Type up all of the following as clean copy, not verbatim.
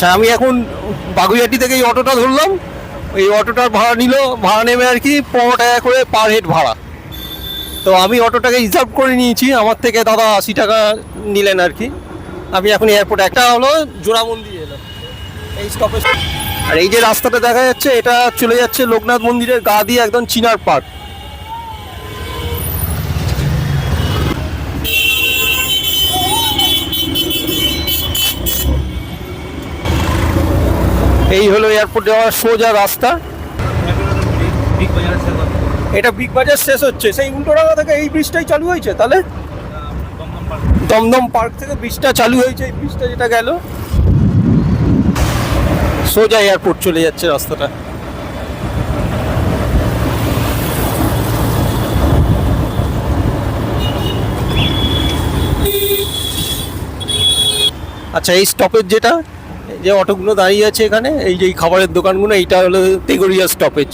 আচ্ছা, আমি এখন বাগুইআটি থেকে এই অটোটা ধরলাম। এই অটোটার ভাড়া নিল, ভাড়া নেবে আর কি 15 টাকা করে পার হেড ভাড়া। তো আমি অটোটাকে রিজার্ভ করে নিয়েছি, আমার থেকে দাদা 80 টাকা নিলেন আর কি। আমি এখন এয়ারপোর্টে একটা হলো জোড়ামন্দির এলাম এই স্টপেজ। আর এই যে রাস্তাটা দেখা যাচ্ছে এটা চলে যাচ্ছে লোকনাথ মন্দিরের গা দিয়ে একদম চিনার পার্ক। এই হলো এয়ারপোর্ট যাওয়ার সোজা রাস্তা। এটা বিগ বাজার শেষ হচ্ছে, সেই উল্টোডাঙ্গা থেকে এই ব্রিজটাই চালু হয়েছে। তাহলে দমদম পার্ক থেকে ব্রিজটা চালু হয়েছে, এই ব্রিজটা যেটা গেল সোজা এয়ারপোর্ট চলে যাচ্ছে রাস্তাটা। আচ্ছা, এই স্টপেজ যেটা যে অটোগুলো দাঁড়িয়ে আছে এখানে, এই যে খাবারের দোকানগুলো, এইটা হলো তেগরিয়া স্টপেজ।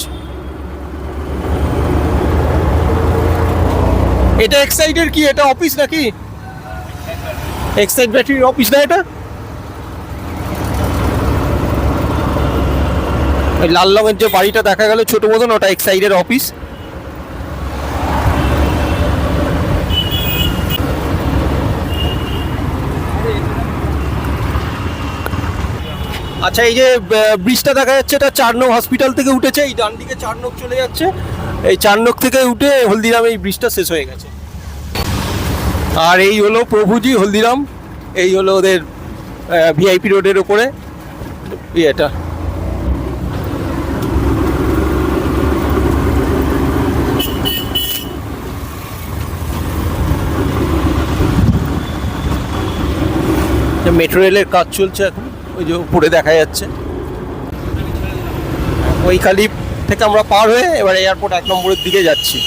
এটা এক্সাইডের কি, এটা অফিস নাকি? এক্সাইড ব্যাটারির অফিস না এটা? ওই লাল রঙের যে বাড়িটা দেখা গেল ছোট মতন, ওটা এক্সাইডের অফিস। আচ্ছা, এই যে ব্রিজটা দেখা যাচ্ছে এটা 4 নং হসপিটাল থেকে উঠেছে, এই ডান দিকে 4 নং চলে যাচ্ছে। এই 4 নং থেকে উঠে হলদিরাম এই ব্রিজটা শেষ হয়ে গেছে। আর এই হলো প্রভুজি হলদিরাম, এই হলো ওদের ভিআইপি রোডের ওপরে এটা। মেট্রো রেলের কাজ চলছে এখন, ওই যে উপরে দেখা যাচ্ছে। ওই খালি থেকে আমরা পার হয়ে এবার এয়ারপোর্ট 1 নম্বরের দিকে যাচ্ছি।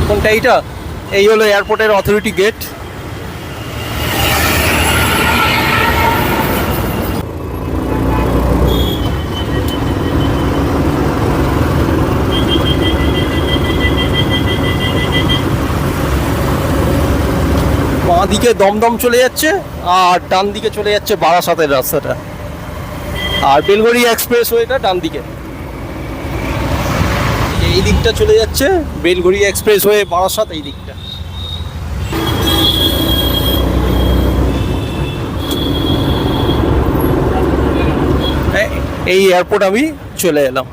কোনটা এইটা? এই হলো এয়ারপোর্টের অথরিটি গেট। বাঁ দিকে দমদম চলে যাচ্ছে আর ডান দিকে চলে যাচ্ছে বারাসাতের রাস্তাটা, আর বেলগড়ি এক্সপ্রেস ওয়েটা ডান দিকে। এই দিকটা চলে যাচ্ছে বেলগড়ি এক্সপ্রেস ওয়ে বারাসাত, এই দিকটা। এই এয়ারপোর্ট আমি চলে এলাম।